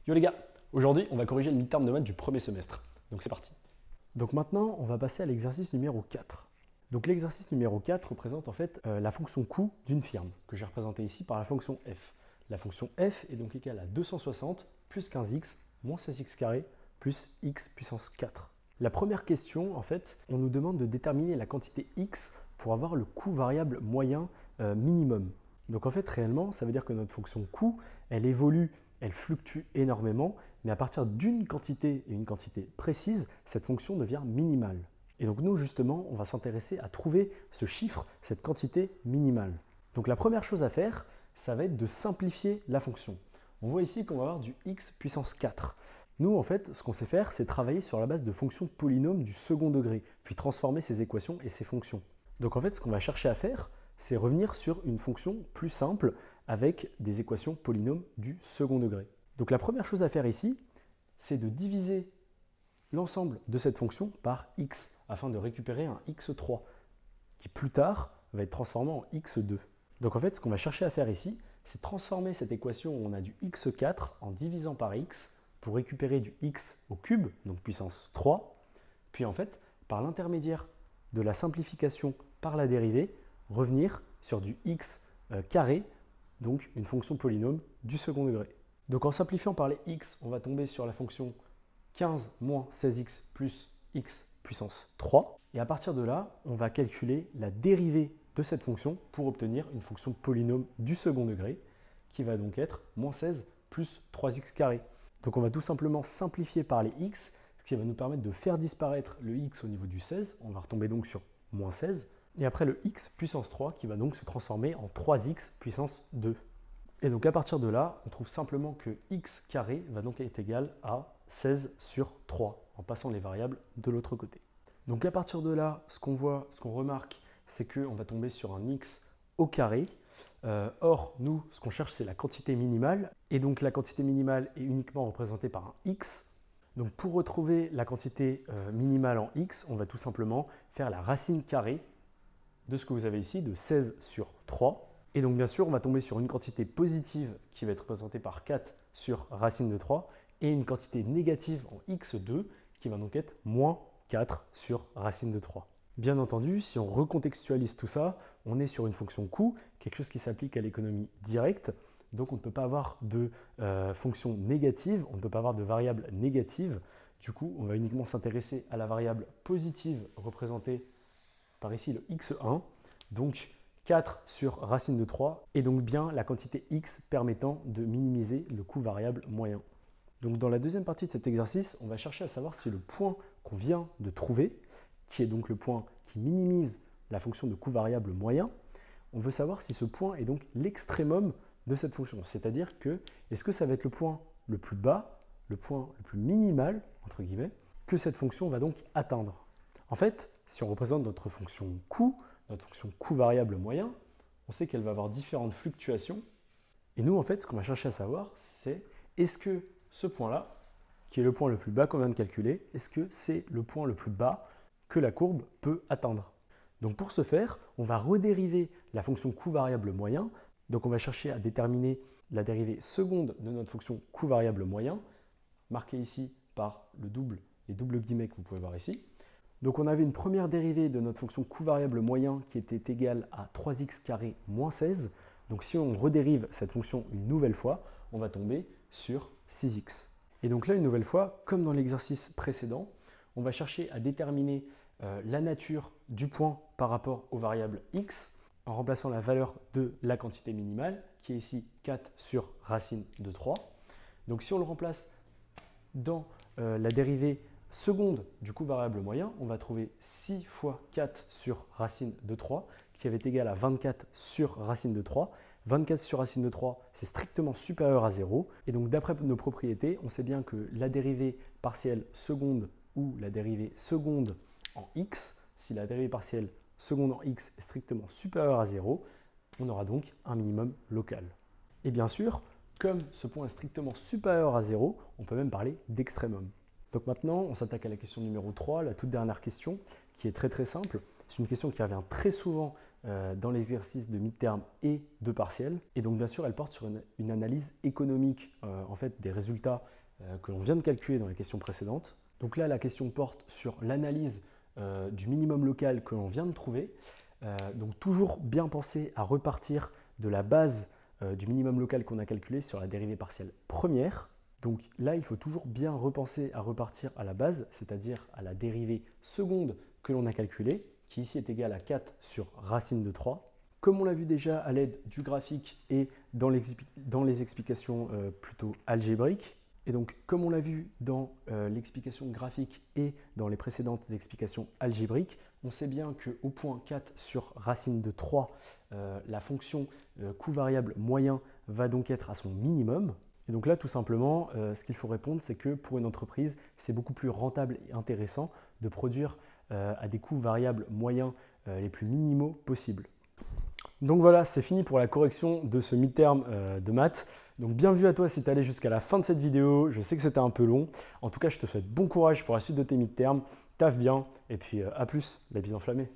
Yo les gars, aujourd'hui on va corriger le midterm de maths du premier semestre. Donc c'est parti. Donc maintenant, on va passer à l'exercice numéro 4. Donc l'exercice numéro 4 représente en fait la fonction coût d'une firme, que j'ai représentée ici par la fonction f. La fonction f est donc égale à 260 plus 15x moins 16x carré plus x puissance 4. La première question, en fait, on nous demande de déterminer la quantité x pour avoir le coût variable moyen minimum. Donc en fait, réellement, ça veut dire que notre fonction coût, elle évolue, elle fluctue énormément, mais à partir d'une quantité et une quantité précise, cette fonction devient minimale. Et donc nous, justement, on va s'intéresser à trouver ce chiffre, cette quantité minimale. Donc la première chose à faire, ça va être de simplifier la fonction. On voit ici qu'on va avoir du x puissance 4. Nous, en fait, ce qu'on sait faire, c'est travailler sur la base de fonctions de polynômes du second degré, puis transformer ces équations et ces fonctions. Donc en fait, ce qu'on va chercher à faire, c'est revenir sur une fonction plus simple avec des équations polynômes du second degré. Donc la première chose à faire ici, c'est de diviser l'ensemble de cette fonction par x, afin de récupérer un x3, qui plus tard va être transformé en x2. Donc en fait, ce qu'on va chercher à faire ici, c'est transformer cette équation où on a du x4 en divisant par x pour récupérer du x au cube, donc puissance 3, puis en fait, par l'intermédiaire de la simplification par la dérivée, revenir sur du x carré, donc une fonction polynôme du second degré. Donc en simplifiant par les x, on va tomber sur la fonction 15 moins 16x plus x puissance 3. Et à partir de là, on va calculer la dérivée de cette fonction pour obtenir une fonction polynôme du second degré qui va donc être moins 16 plus 3x carré. Donc on va tout simplement simplifier par les x, ce qui va nous permettre de faire disparaître le x au niveau du 16. On va retomber donc sur moins 16. Et après le x puissance 3 qui va donc se transformer en 3x puissance 2. Et donc à partir de là, on trouve simplement que x carré va donc être égal à 16 sur 3 en passant les variables de l'autre côté. Donc à partir de là, ce qu'on remarque, c'est qu'on va tomber sur un x au carré. Or, nous, ce qu'on cherche, c'est la quantité minimale. Et donc la quantité minimale est uniquement représentée par un x. Donc pour retrouver la quantité minimale en x, on va tout simplement faire la racine carrée de ce que vous avez ici, de 16 sur 3. Et donc bien sûr, on va tomber sur une quantité positive qui va être représentée par 4 sur racine de 3 et une quantité négative en x2 qui va donc être moins 4 sur racine de 3. Bien entendu, si on recontextualise tout ça, on est sur une fonction coût, quelque chose qui s'applique à l'économie directe. Donc on ne peut pas avoir de fonction négative, on ne peut pas avoir de variable négative. Du coup, on va uniquement s'intéresser à la variable positive représentée par ici le x1. Donc 4 sur racine de 3 et donc bien la quantité x permettant de minimiser le coût variable moyen. Donc dans la deuxième partie de cet exercice, on va chercher à savoir si le point qu'on vient de trouver, qui est donc le point qui minimise la fonction de coût variable moyen, on veut savoir si ce point est donc l'extrémum de cette fonction. C'est-à-dire que, est-ce que ça va être le point le plus bas, le point le plus minimal, entre guillemets, que cette fonction va donc atteindre. En fait, si on représente notre fonction coût variable moyen, on sait qu'elle va avoir différentes fluctuations. Et nous, en fait, ce qu'on va chercher à savoir, c'est est-ce que ce point-là, qui est le point le plus bas qu'on vient de calculer, est-ce que c'est le point le plus bas que la courbe peut atteindre? Donc pour ce faire, on va redériver la fonction coût variable moyen. Donc on va chercher à déterminer la dérivée seconde de notre fonction coût variable moyen, marquée ici par les doubles guillemets que vous pouvez voir ici. Donc on avait une première dérivée de notre fonction coût variable moyen qui était égale à 3x carré moins 16. Donc si on redérive cette fonction une nouvelle fois, on va tomber sur 6x. Et donc là, une nouvelle fois, comme dans l'exercice précédent, on va chercher à déterminer la nature du point par rapport aux variables x en remplaçant la valeur de la quantité minimale, qui est ici 4 sur racine de 3. Donc si on le remplace dans la dérivée seconde du coût variable moyen, on va trouver 6 fois 4 sur racine de 3, qui va être égal à 24 sur racine de 3. 24 sur racine de 3, c'est strictement supérieur à 0. Et donc d'après nos propriétés, on sait bien que la dérivée partielle seconde ou la dérivée seconde en x, si la dérivée partielle seconde en x est strictement supérieure à 0, on aura donc un minimum local. Et bien sûr, comme ce point est strictement supérieur à 0, on peut même parler d'extrémum. Donc maintenant, on s'attaque à la question numéro 3, la toute dernière question, qui est très simple. C'est une question qui revient très souvent dans l'exercice de mid-term et de partiel. Et donc bien sûr, elle porte sur une analyse économique en fait, des résultats que l'on vient de calculer dans les questions précédentes. Donc là, la question porte sur l'analyse du minimum local que l'on vient de trouver. Donc toujours bien penser à repartir de la base du minimum local qu'on a calculé sur la dérivée partielle première. Donc là, il faut toujours bien repenser à repartir à la base, c'est-à-dire à la dérivée seconde que l'on a calculée, qui ici est égale à 4 sur racine de 3. Comme on l'a vu déjà à l'aide du graphique et dans les explications plutôt algébriques, et donc comme on l'a vu dans l'explication graphique et dans les précédentes explications algébriques, on sait bien qu'au point 4 sur racine de 3, la fonction coût variable moyen va donc être à son minimum. Et donc là, tout simplement, ce qu'il faut répondre, c'est que pour une entreprise, c'est beaucoup plus rentable et intéressant de produire à des coûts variables moyens les plus minimaux possibles. Donc voilà, c'est fini pour la correction de ce mid-term de maths. Donc bien vu à toi si tu es allé jusqu'à la fin de cette vidéo. Je sais que c'était un peu long. En tout cas, je te souhaite bon courage pour la suite de tes mid-terms. Taffe bien et puis à plus, les bis enflammés.